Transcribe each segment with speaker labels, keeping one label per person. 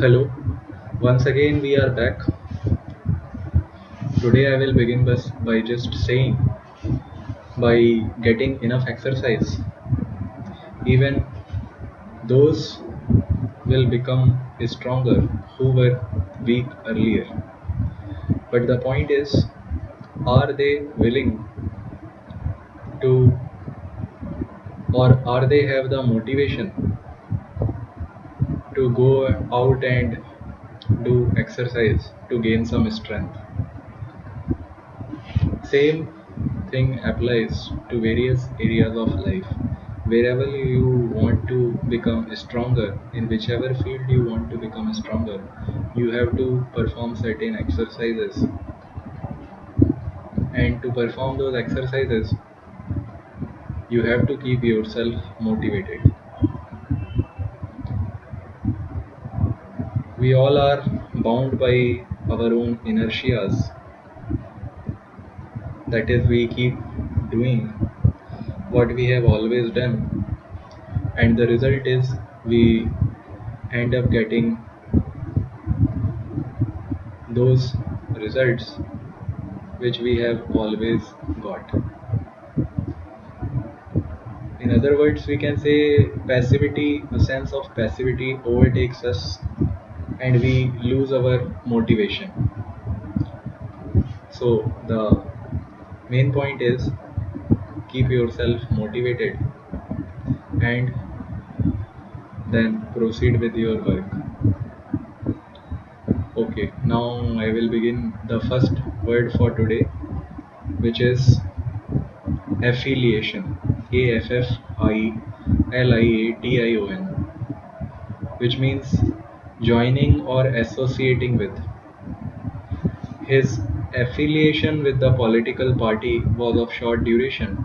Speaker 1: Hello, once again we are back. Today I will begin by just saying by getting enough exercise, even those will become stronger who were weak earlier. But the point is, are they willing to, or are they have the motivation to go out and do exercise to gain some strength? Same thing applies to various areas of life. Wherever you want to become stronger, in whichever field you want to become stronger, you have to perform certain exercises. And to perform those exercises, you have to keep yourself motivated. We all are bound by our own inertias. That is, we keep doing what we have always done, and the result is we end up getting those results which we have always got. In other words, we can say passivity, a sense of passivity overtakes us and we lose our motivation. So, the main point is keep yourself motivated and then proceed with your work. Okay, now I will begin the first word for today, which is affiliation. AFFILIATION, which means joining or associating with. His affiliation with the political party was of short duration,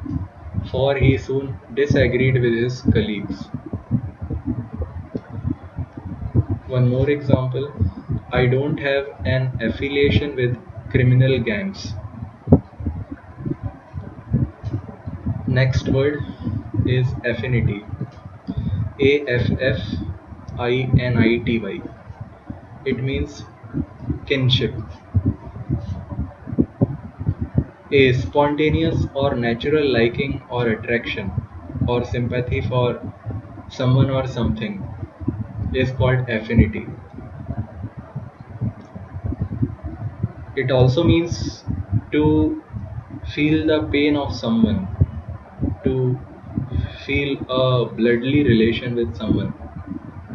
Speaker 1: for he soon disagreed with his colleagues. One more example, I don't have an affiliation with criminal gangs. Next word is affinity. AFFINITY. It means kinship. A spontaneous or natural liking or attraction or sympathy for someone or something is called affinity. It also means to feel the pain of someone, to feel a bloodly relation with someone.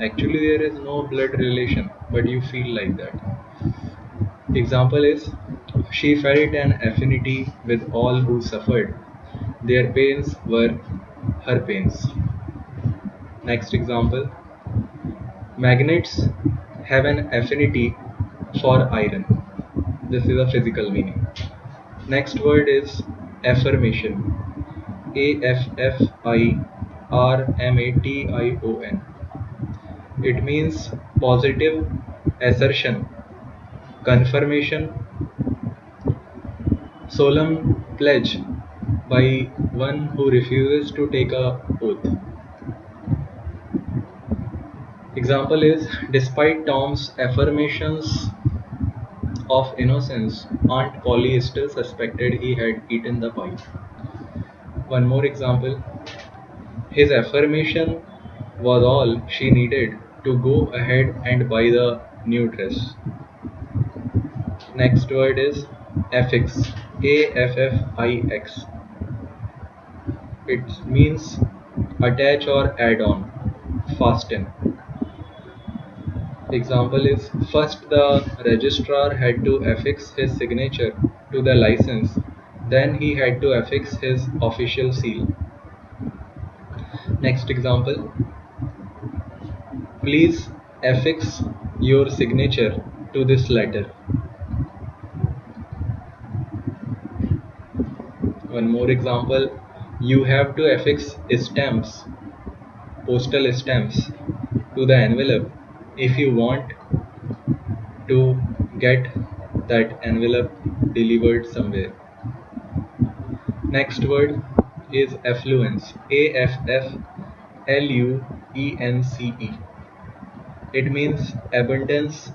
Speaker 1: Actually, there is no blood relation, but you feel like that. Example is, she felt an affinity with all who suffered. Their pains were her pains. Next example, magnets have an affinity for iron. This is a physical meaning. Next word is affirmation. AFFIRMATION. It means positive assertion, confirmation, solemn pledge by one who refuses to take a oath. Example is, despite Tom's affirmations of innocence, Aunt Polly still suspected he had eaten the pie. One more example, his affirmation was all she needed to go ahead and buy the new dress. Next word is affix. AFFIX. It means attach or add on, fasten. Example is, first the registrar had to affix his signature to the license, then he had to affix his official seal. Next example, please affix your signature to this letter. One more example, you have to affix stamps, postal stamps, to the envelope if you want to get that envelope delivered somewhere. Next word is affluence. AFFLUENCE. It means abundance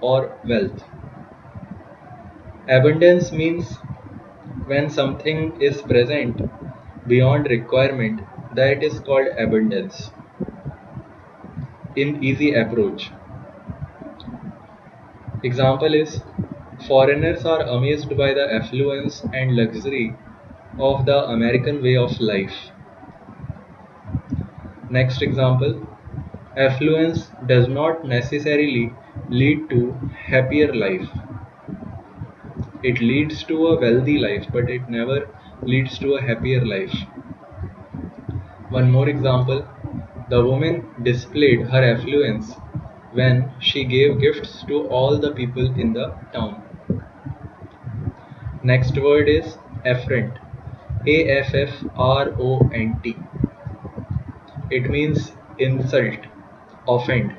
Speaker 1: or wealth. Abundance means when something is present beyond requirement, that is called abundance. In easy approach. Example is foreigners are amazed by the affluence and luxury of the American way of life. Next example, affluence does not necessarily lead to happier life. It leads to a wealthy life, but it never leads to a happier life. One more example, the woman displayed her affluence when she gave gifts to all the people in the town. Next word is affront. AFFRONT. It means insult, offend.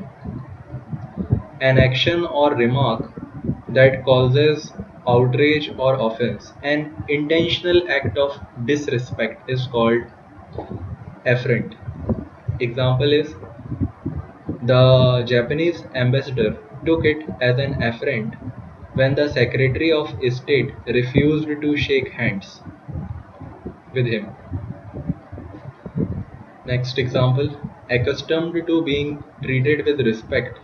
Speaker 1: An action or remark that causes outrage or offense. An intentional act of disrespect is called affront. Example is the Japanese ambassador took it as an affront when the Secretary of State refused to shake hands with him. Next example, accustomed to being treated with respect,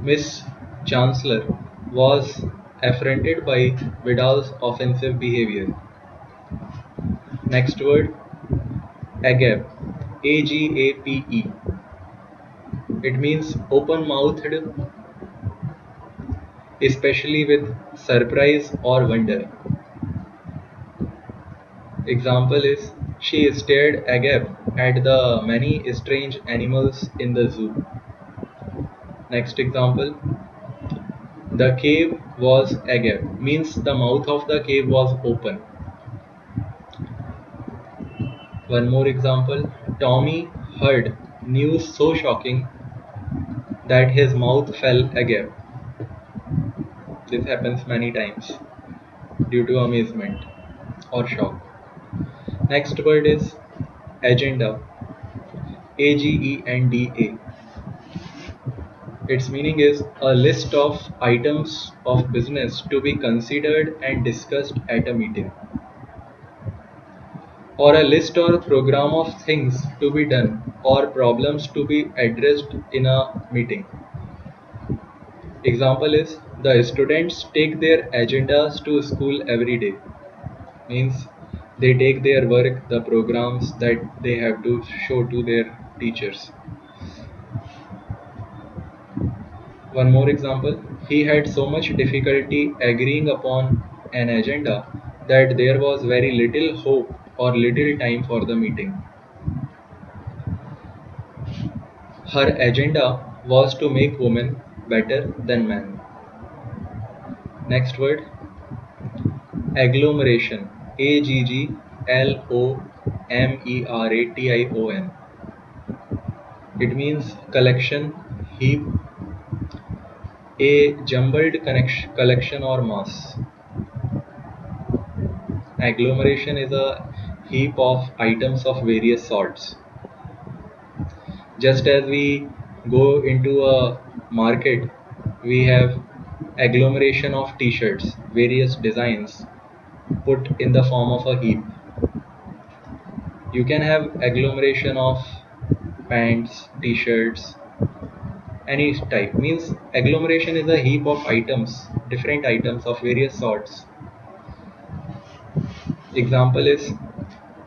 Speaker 1: Miss Chancellor was affronted by Vidal's offensive behavior. Next word, agape, AGAPE. It means open-mouthed, especially with surprise or wonder. Example is she stared agape at the many strange animals in the zoo. Next example, the cave was agape, means the mouth of the cave was open. One more example, Tommy heard news so shocking that his mouth fell agape. This happens many times due to amazement or shock. Next word is agenda, AGENDA. Its meaning is a list of items of business to be considered and discussed at a meeting, or a list or program of things to be done or problems to be addressed in a meeting. Example is the students take their agendas to school every day, means they take their work, the programs that they have to show to their teachers. One more example, he had so much difficulty agreeing upon an agenda that there was very little hope or little time for the meeting. Her agenda was to make women better than men. Next word, agglomeration, AGGLOMERATION. It means collection, heap, a jumbled collection or mass. Agglomeration is a heap of items of various sorts. Just as we go into a market, we have agglomeration of t-shirts, various designs put in the form of a heap. You can have agglomeration of pants, t-shirts, any type. Means agglomeration is a heap of items, different items of various sorts. Example is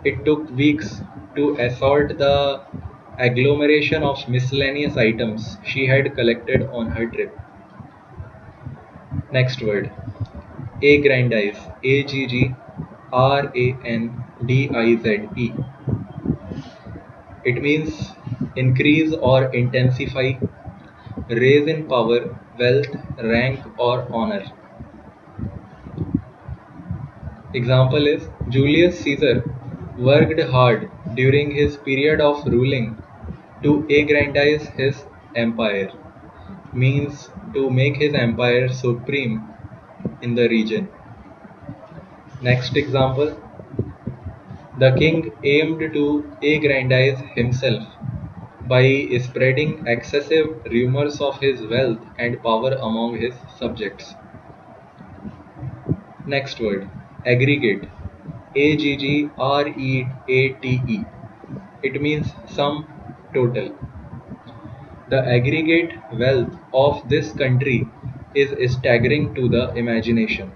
Speaker 1: it took weeks to assort the agglomeration of miscellaneous items she had collected on her trip. Next word, aggrandize, AGGRANDIZE. It means increase or intensify, raise in power, wealth, rank or honor. Example is Julius Caesar worked hard during his period of ruling to aggrandize his empire, means to make his empire supreme in the region. Next example, the king aimed to aggrandize himself by spreading excessive rumors of his wealth and power among his subjects. Next word, aggregate. Aggreate. It means sum total. The aggregate wealth of this country is staggering to the imagination.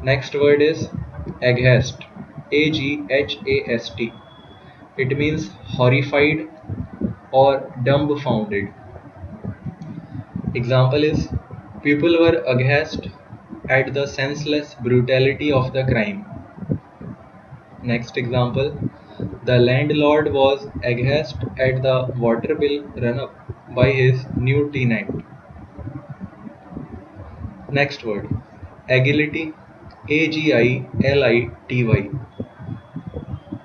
Speaker 1: Next word is aghast. Aghast. It means horrified or dumbfounded. Example is people were aghast at the senseless brutality of the crime. Next example, the landlord was aghast at the water bill run up by his new tenant. Next word, agility. Agility.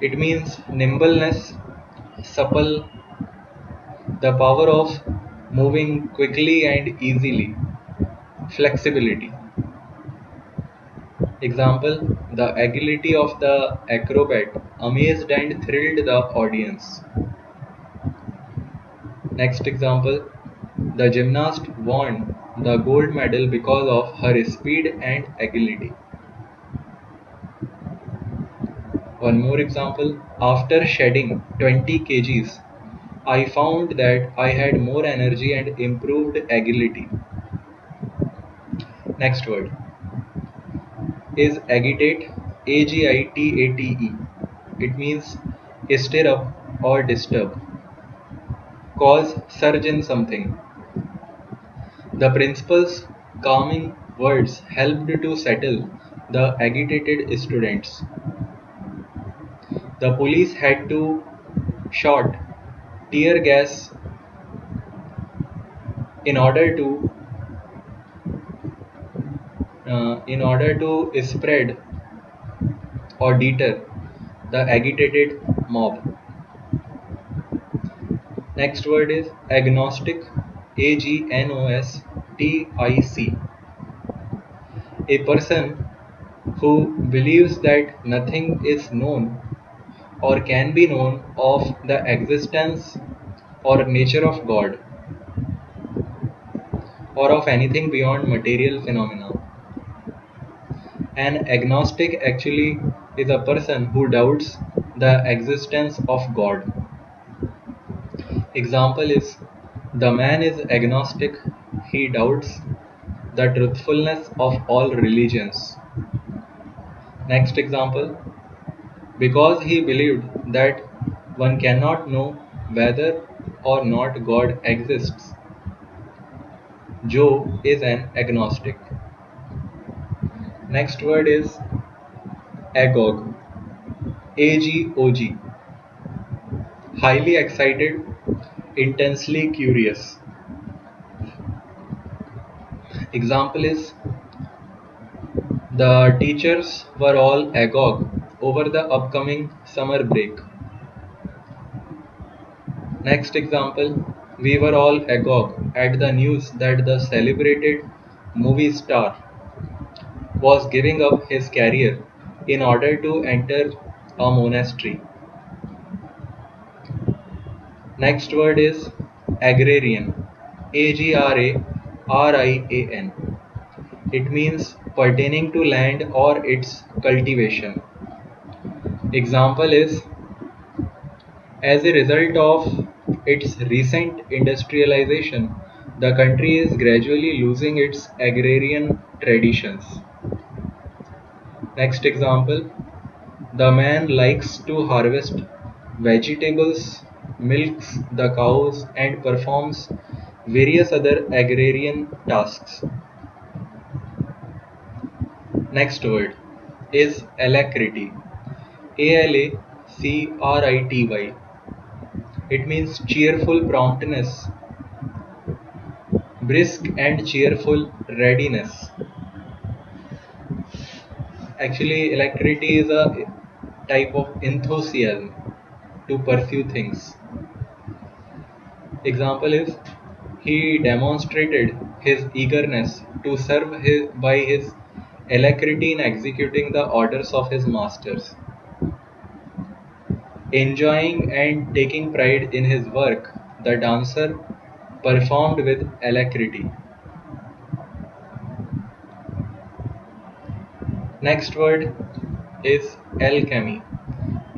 Speaker 1: It means nimbleness, supple, the power of moving quickly and easily, flexibility. Example, the agility of the acrobat amazed and thrilled the audience. Next example, the gymnast won the gold medal because of her speed and agility. One more example, after shedding 20 kgs, I found that I had more energy and improved agility. Next word is agitate, Agitate. It means stir up or disturb, cause surge in something. The principal's calming words helped to settle the agitated students. The police had to shot tear gas in order to spread or deter the agitated mob. Next word is agnostic, Agnostic. A person who believes that nothing is known or can be known of the existence or nature of God or of anything beyond material phenomena. An agnostic actually is a person who doubts the existence of God. Example is the man is agnostic, he doubts the truthfulness of all religions. Next example, because he believed that one cannot know whether or not God exists, Joe is an agnostic. Next word is agog, Agog, highly excited, intensely curious. Example is the teachers were all agog over the upcoming summer break. Next example, we were all agog at the news that the celebrated movie star was giving up his career in order to enter a monastery. Next word is agrarian, Agrarian. It means pertaining to land or its cultivation. Example is as a result of its recent industrialization, the country is gradually losing its agrarian traditions. Next example, the man likes to harvest vegetables, milks the cows, and performs various other agrarian tasks. Next word is alacrity, Alacrity. It means cheerful promptness, brisk and cheerful readiness. Actually, alacrity is a type of enthusiasm to pursue things. Example is he demonstrated his eagerness to serve by his alacrity in executing the orders of his masters. Enjoying and taking pride in his work, the dancer performed with alacrity. Next word is alchemy.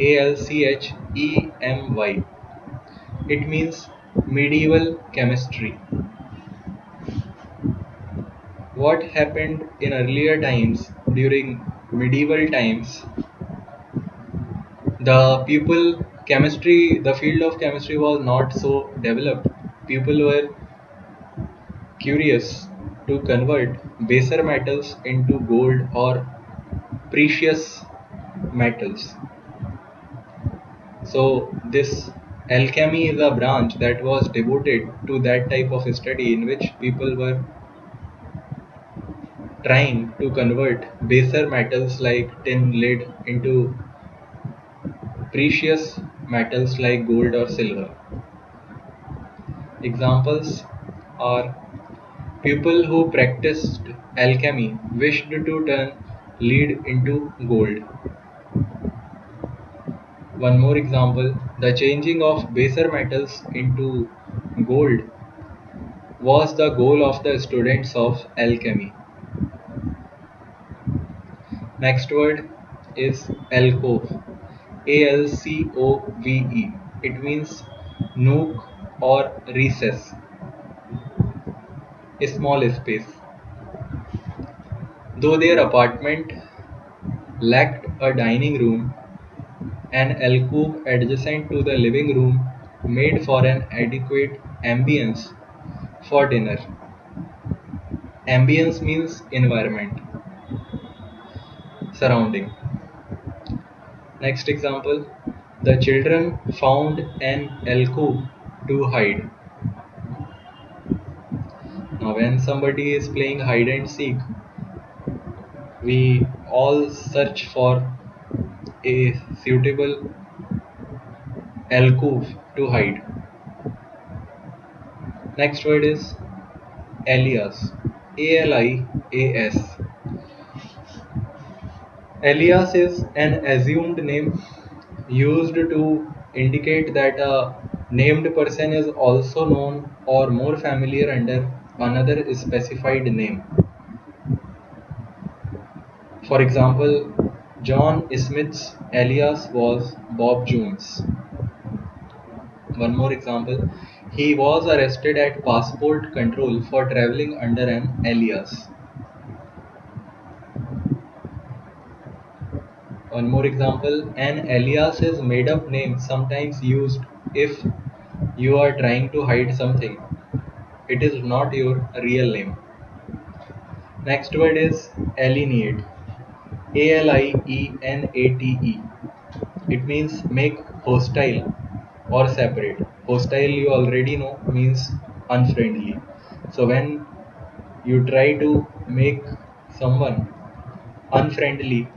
Speaker 1: Alchemy. It means medieval chemistry. What happened in earlier times, during medieval times, the field of chemistry was not so developed. People were curious to convert baser metals into gold or precious metals. So this alchemy is a branch that was devoted to that type of study, in which people were trying to convert baser metals like tin, lead into precious metals like gold or silver. Examples are: people who practiced alchemy wished to turn lead into gold. One more example: the changing of baser metals into gold was the goal of the students of alchemy. Next word is alcove. Alcove. It means nook or recess, a small space. Though their apartment lacked a dining room, an alcove adjacent to the living room made for an adequate ambience for dinner. Ambience means environment, surrounding. Next example: the children found an alcove to hide. Now, when somebody is playing hide and seek, we all search for a suitable alcove to hide. Next word is alias. Alias. Alias is an assumed name used to indicate that a named person is also known or more familiar under another specified name. For example, John Smith's alias was Bob Jones. One more example: he was arrested at passport control for traveling under an alias. One more example: an alias is made up name sometimes used if you are trying to hide something. It is not your real name. Next word is alienate. Alienate. It means make hostile or separate. Hostile, you already know, means unfriendly. So when you try to make someone unfriendly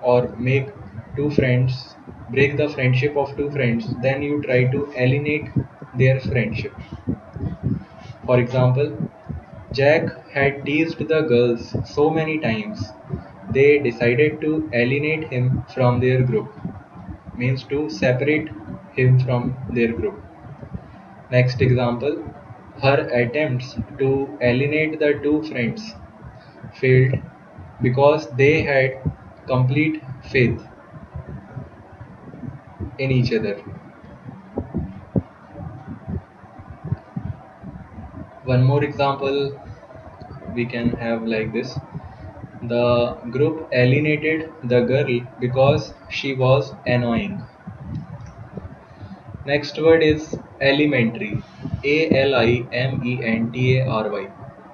Speaker 1: or make two friends, break the friendship of two friends, then you try to alienate their friendship. For example, Jack had teased the girls so many times they decided to alienate him from their group, means to separate him from their group. Next example: her attempts to alienate the two friends failed because they had complete faith in each other. One more example we can have like this: the group alienated the girl because she was annoying. Next word is alimentary. Alimentary.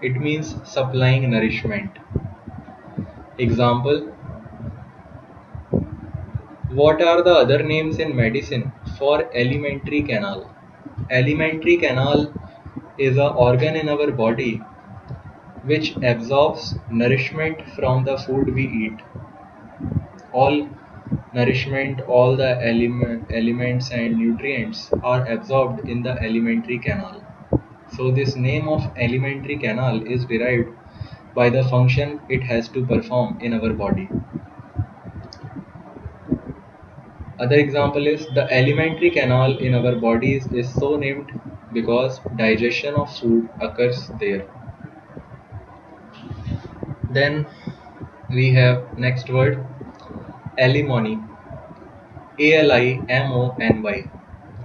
Speaker 1: It means supplying nourishment. Example: what are the other names in medicine for alimentary canal? Alimentary canal is an organ in our body which absorbs nourishment from the food we eat. All nourishment, all the elements and nutrients are absorbed in the alimentary canal. So this name of alimentary canal is derived by the function it has to perform in our body. Other example is the alimentary canal in our bodies is so named because digestion of food occurs there. Then we have next word, alimony. Alimony.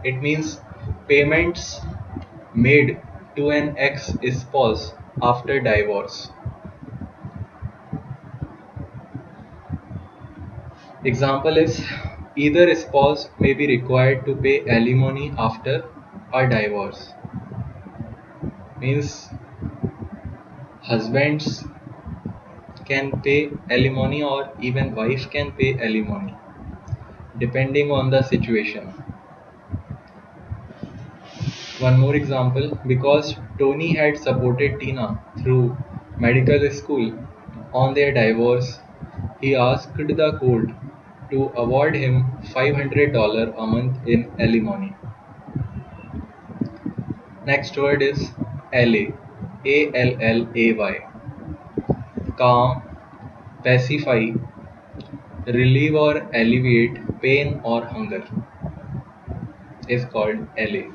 Speaker 1: It means payments made to an ex-spouse after divorce. Example is either spouse may be required to pay alimony after a divorce. Means husbands can pay alimony or even wife can pay alimony depending on the situation. One more example, because Tony had supported Tina through medical school on their divorce, he asked the court to award him $500 a month in alimony. Next word is allay. Allay. Calm, pacify, relieve or alleviate pain or hunger is called allay.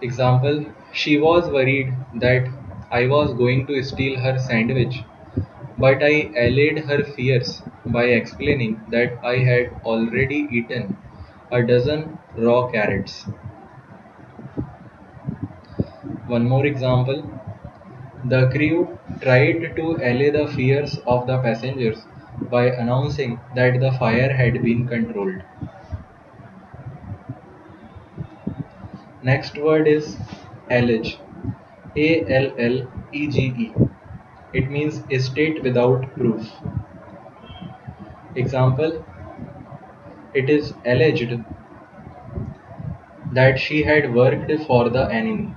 Speaker 1: Example, she was worried that I was going to steal her sandwich, but I allayed her fears by explaining that I had already eaten a dozen raw carrots. One more example, the crew tried to allay the fears of the passengers by announcing that the fire had been controlled. Next word is allege. Allegee. It means state without proof. Example, it is alleged that she had worked for the enemy.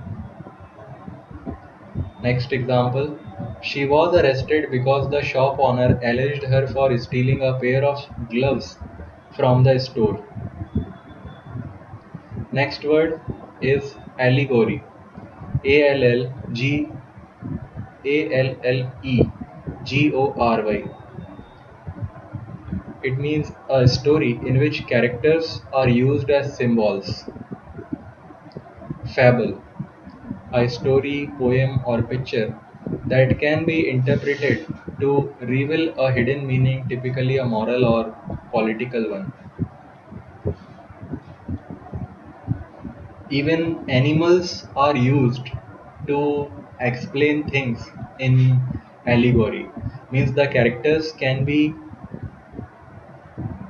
Speaker 1: Next example, she was arrested because the shop owner alleged her for stealing a pair of gloves from the store. Next word is allegory. Allegory. It means a story in which characters are used as symbols. Fable, a story, poem, or picture that can be interpreted to reveal a hidden meaning, typically a moral or political one. Even animals are used to explain things in allegory. Means the characters can be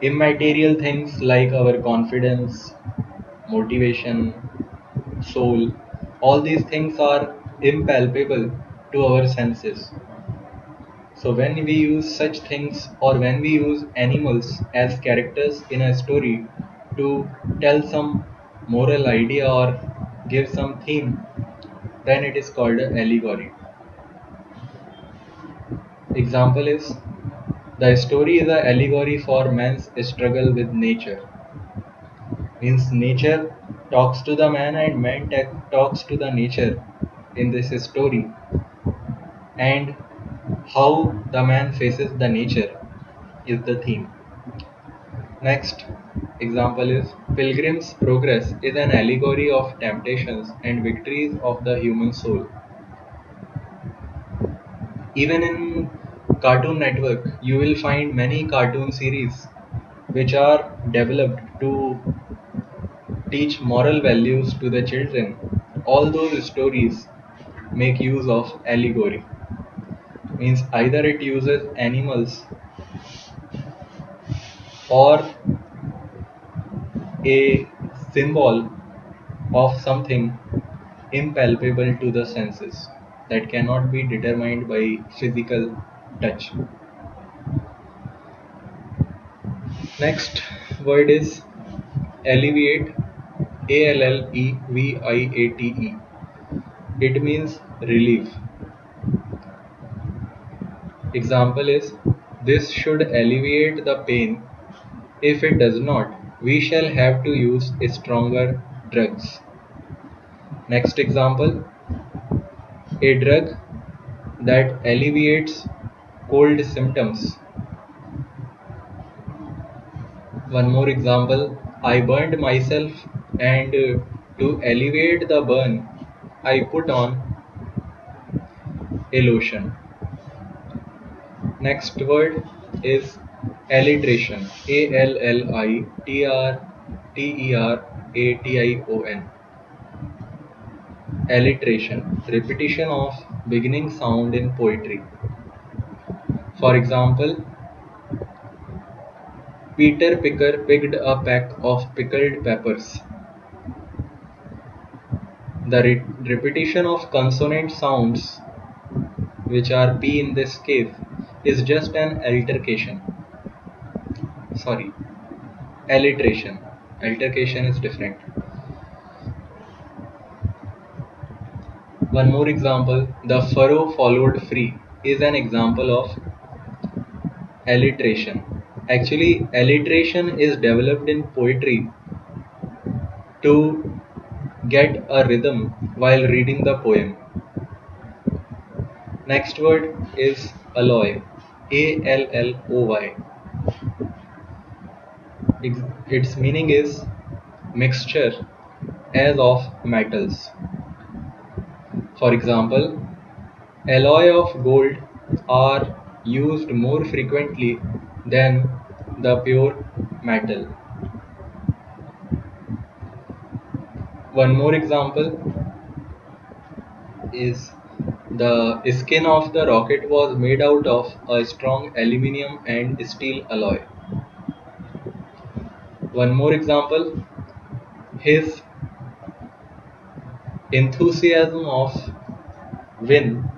Speaker 1: immaterial things like our confidence, motivation, soul. All these things are impalpable to our senses. So when we use such things or when we use animals as characters in a story to tell some moral idea or give some theme, then it is called an allegory. Example is the story is an allegory for man's struggle with nature. Means nature talks to the man and man talks to the nature in this story, and how the man faces the nature is the theme. Next example is Pilgrim's Progress is an allegory of temptations and victories of the human soul. Even in Cartoon Network, you will find many cartoon series which are developed to teach moral values to the children. All those stories make use of allegory. Means either it uses animals or a symbol of something impalpable to the senses that cannot be determined by physical touch. Next word is alleviate. Alleviate. It means relief. Example is this should alleviate the pain. If it does not, we shall have to use stronger drugs. Next example, a drug that alleviates cold symptoms One more example, I burned myself and to alleviate the burn, I put on a lotion. Next word is alliteration. Allitration. Alliteration. Repetition of beginning sound in poetry. For example, Peter Picker picked a peck of pickled peppers. The repetition of consonant sounds, which are P in this case, is just an altercation. Sorry, alliteration. Altercation is different. One more example, the furrow followed free is an example of alliteration. Actually, alliteration is developed in poetry to get a rhythm while reading the poem. Next word is alloy. Alloy. Its meaning is mixture as of metals. For example, alloy of gold are used more frequently than the pure metal. One more example is the skin of the rocket was made out of a strong aluminum and steel alloy. One more example, his enthusiasm of win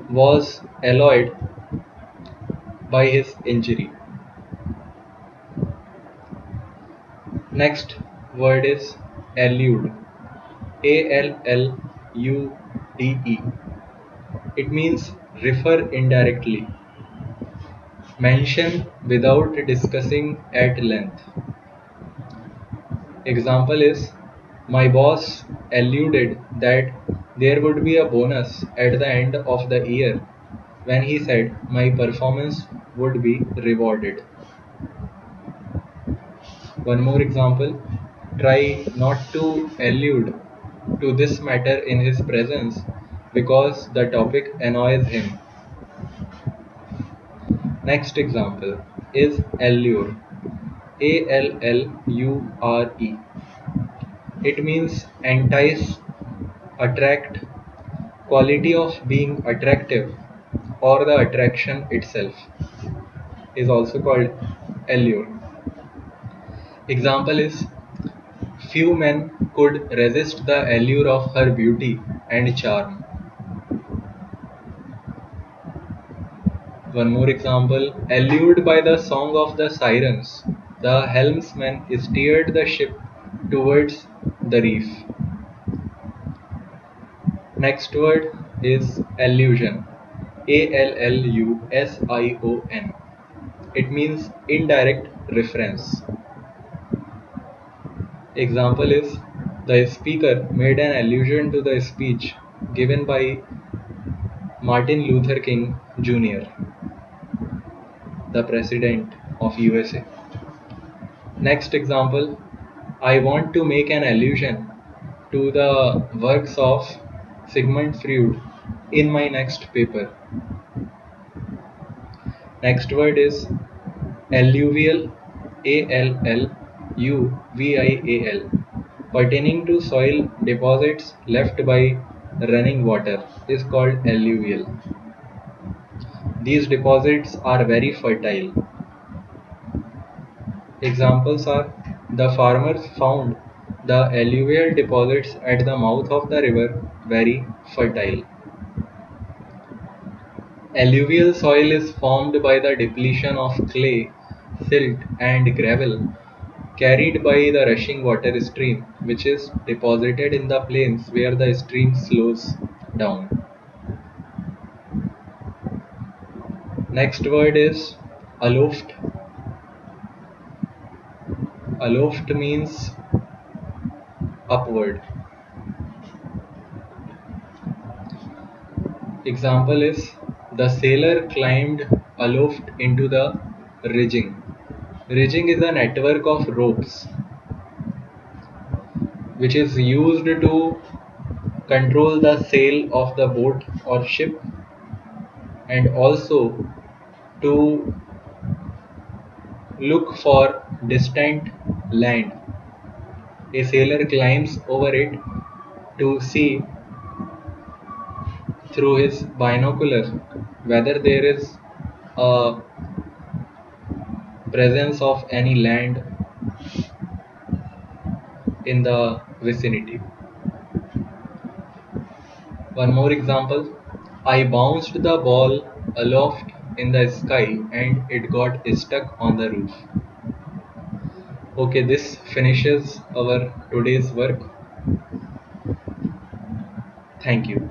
Speaker 1: was alloyed by his injury. Next word is allude. Allude. It means refer indirectly. Mention without discussing at length. Example is, my boss alluded that there would be a bonus at the end of the year when he said my performance would be rewarded. One more example, try not to allude to this matter in his presence because the topic annoys him. Next example is allure. Allure. It means entice, attract, quality of being attractive, or the attraction itself is also called allure. Example is, few men could resist the allure of her beauty and charm. One more example, allured by the song of the sirens, the helmsman steered the ship towards the reef. Next word is allusion. Allusion. It means indirect reference. Example is, the speaker made an allusion to the speech given by Martin Luther King Jr., the President of USA. Next example, I want to make an allusion to the works of Sigmund Freud in my next paper. Next word is alluvial. Alluvial. Pertaining to soil deposits left by running water is called alluvial. These deposits are very fertile. Examples are, the farmers found the alluvial deposits at the mouth of the river very fertile. Alluvial soil is formed by the depletion of clay, silt and gravel carried by the rushing water stream, which is deposited in the plains where the stream slows down. Next word is aloft. Aloft means upward. Example is, the sailor climbed aloft into the rigging. Rigging is a network of ropes which is used to control the sail of the boat or ship, and also to look for distant land. A sailor climbs over it to see through his binoculars whether there is a presence of any land in the vicinity. One more example. I bounced the ball aloft in the sky and it got stuck on the roof. Okay, this finishes our today's work. Thank you.